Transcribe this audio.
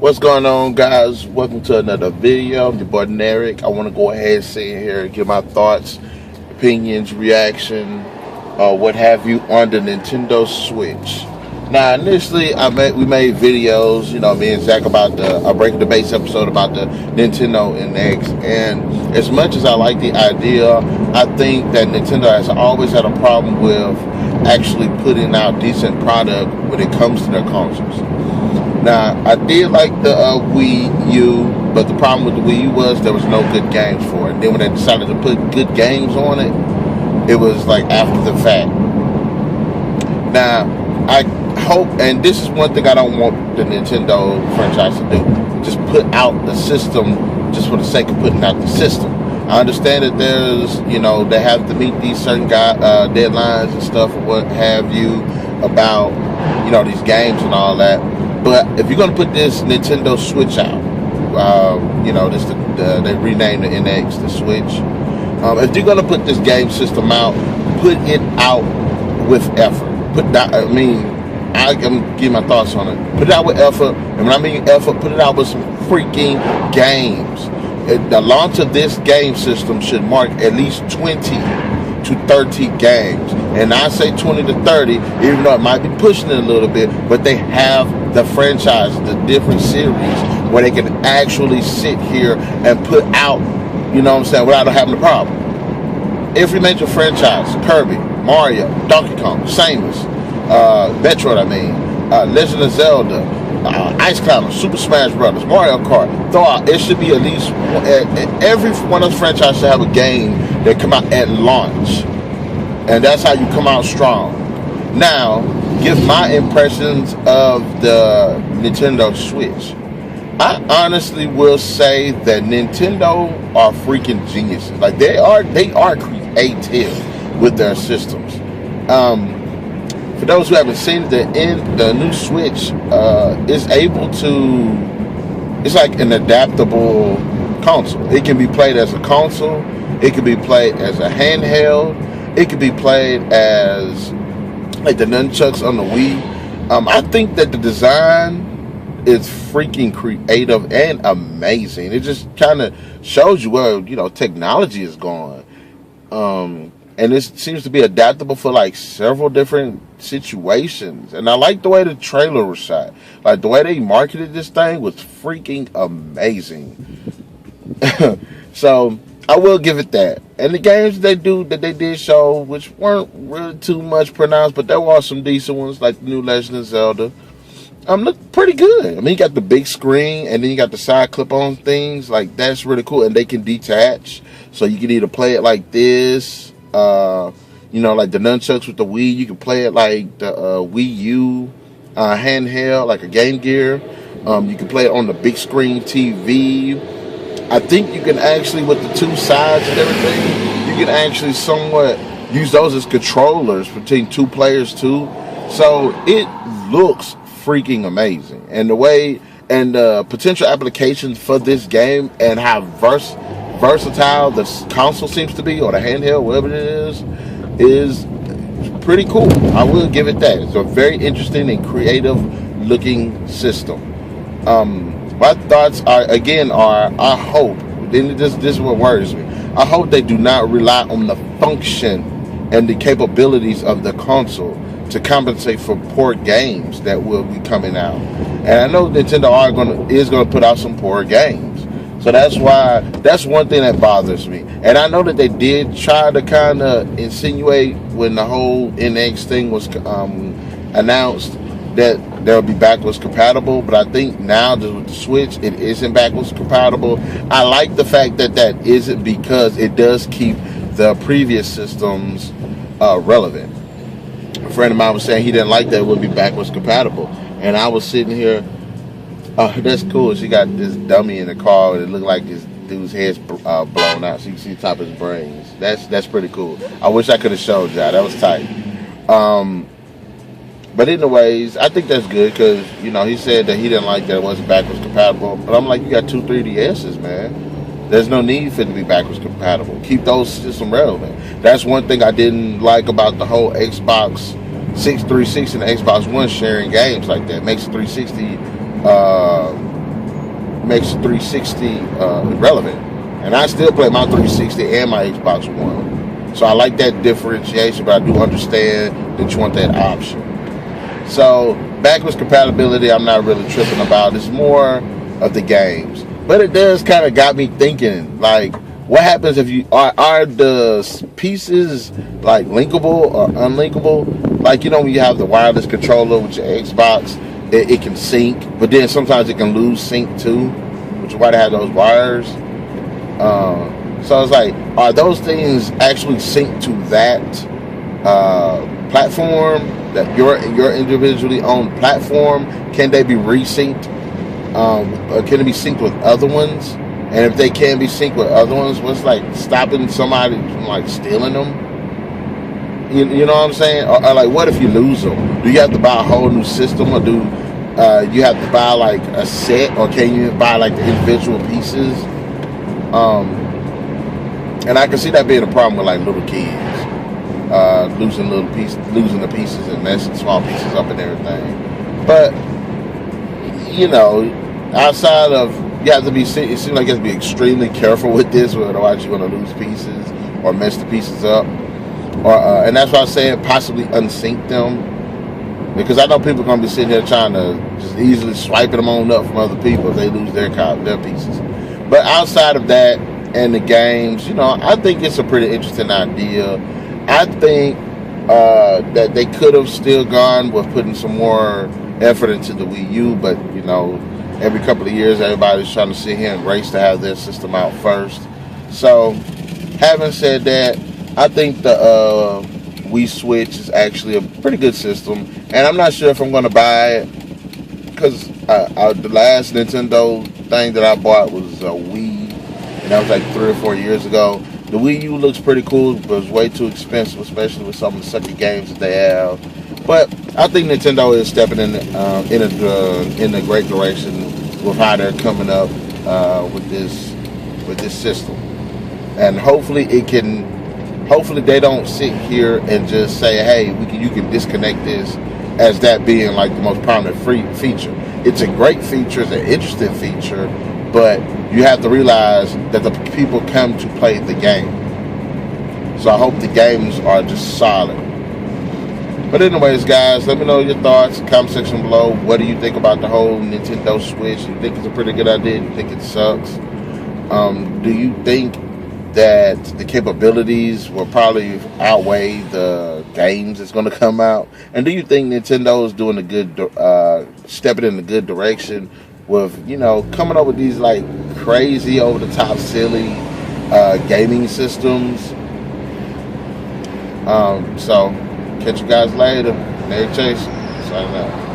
What's going on, guys? Welcome to another video. I'm your boy Narik. I want to go ahead and sit here and give my thoughts, opinions, reaction, what have you on the Nintendo Switch. Now, initially, we made videos, me and Zach, about the Breaking the Base episode about the Nintendo NX. And as much as I like the idea, I think that Nintendo has always had a problem with actually putting out decent product when it comes to their consoles. Now, I did like the Wii U, but the problem with the Wii U was there was no good games for it. Then when they decided to put good games on it, it was like after the fact. Now, I hope, and this is one thing I don't want the Nintendo franchise to do, just put out the system just for the sake of putting out the system. I understand that there's, they have to meet these certain deadlines and stuff or what have you about, these games and all that. But if you're going to put this Nintendo Switch out, they renamed the NX, the Switch. If you're going to put this game system out, put it out with effort. I'm going to give my thoughts on it. Put it out with effort. And when I mean effort, put it out with some freaking games. The launch of this game system should mark at least 20 to 30 games. And I say 20 to 30, even though it might be pushing it a little bit, but they have the franchise, the different series, where they can actually sit here and put out, without having a problem. Every major franchise, Kirby, Mario, Donkey Kong, Samus, Metroid, Legend of Zelda, Ice Climber, Super Smash Brothers, Mario Kart, throw out, it should be at least, every one of those franchises should have a game that come out at launch. And that's how you come out strong. Now, give my impressions of the Nintendo Switch. I honestly will say that Nintendo are freaking geniuses. Like they are creative with their systems. For those who haven't seen the new Switch is able to. It's like an adaptable console. It can be played as a console. It can be played as a handheld. It can be played as like the nunchucks on the Wii. I think that the design is freaking creative and amazing. It just kind of shows you where technology is going, and it seems to be adaptable for like several different situations. And I like the way the trailer was shot. Like the way they marketed this thing was freaking amazing. So I will give it that. And the games that they did show, which weren't really too much pronounced, but there were some decent ones, like the new Legend of Zelda. Look pretty good. You got the big screen, and then you got the side clip-on things. Like, that's really cool. And they can detach. So you can either play it like this, like the nunchucks with the Wii. You can play it like the Wii U handheld, like a Game Gear. You can play it on the big screen TV. I think you can actually, with the two sides and everything, you can actually somewhat use those as controllers between two players too. So it looks freaking amazing. And the way and the potential applications for this game and how versatile the console seems to be, or the handheld, whatever it is pretty cool. I will give it that. It's a very interesting and creative looking system. My thoughts are, I hope, and this is what worries me, I hope they do not rely on the function and the capabilities of the console to compensate for poor games that will be coming out. And I know Nintendo is going to put out some poor games. So that's one thing that bothers me. And I know that they did try to kind of insinuate when the whole NX thing was announced that they'll be backwards compatible, but I think now with the Switch, it isn't backwards compatible. I like the fact that isn't, because it does keep the previous systems relevant. A friend of mine was saying he didn't like that it would be backwards compatible, and I was sitting here, that's cool. She got this dummy in the car, and it looked like this dude's head's blown out, so you can see the top of his brains. That's pretty cool. I wish I could have showed y'all. That was tight. But anyways, I think that's good, because, he said that he didn't like that it wasn't backwards compatible. But I'm like, you got two 3DSs, man. There's no need for it to be backwards compatible. Keep those systems relevant. That's one thing I didn't like about the whole Xbox 360 and Xbox One sharing games like that. Makes 360 makes 360 irrelevant. And I still play my 360 and my Xbox One. So I like that differentiation, but I do understand that you want that option. So backwards compatibility, I'm not really tripping about. It's more of the games. But it does kind of got me thinking, like, what happens if you are the pieces like linkable or unlinkable? Like, you know, when you have the wireless controller with your Xbox, it can sync, but then sometimes it can lose sync too, which is why they have those wires. So it's like, are those things actually synced to that platform, that your individually owned platform? Can they be resynced? Or can it be synced with other ones? And if they can be synced with other ones, what's like stopping somebody from like stealing them? You know what I'm saying? Or like, what if you lose them? Do you have to buy a whole new system, or do you have to buy like a set, or can you buy like the individual pieces? And I can see that being a problem with like little kids, losing the pieces and messing small pieces up and everything. But you know, outside of, you have to be, it seems like you have to be extremely careful with this, otherwise you're going to lose pieces or mess the pieces up. Or and that's why I said possibly unsync them, because I know people are going to be sitting there trying to just easily swiping them on up from other people if they lose their pieces. But outside of that and the games, you know, I think it's a pretty interesting idea. I think that they could have still gone with putting some more effort into the Wii U, but you know, every couple of years everybody's trying to sit here and race to have their system out first. So having said that, I think the Wii Switch is actually a pretty good system, and I'm not sure if I'm going to buy it, because the last Nintendo thing that I bought was a Wii, and that was like 3 or 4 years ago. The Wii U looks pretty cool, but it's way too expensive, especially with some of the sucky games that they have. But I think Nintendo is stepping in a great direction with how they're coming up with this system, and hopefully they don't sit here and just say, hey, you can disconnect this, as that being like the most prominent feature. It's a great feature, it's an interesting feature, but you have to realize that the people come to play the game. So I hope the games are just solid. But anyways, guys, let me know your thoughts in the comment section below. What do you think about the whole Nintendo Switch? Do you think it's a pretty good idea? Do you think it sucks? Do you think that the capabilities will probably outweigh the games that's going to come out? And do you think Nintendo is doing stepping in a good direction with, you know, coming up with these like crazy, over-the-top, silly gaming systems? So catch you guys later. Narik Chase, signing out.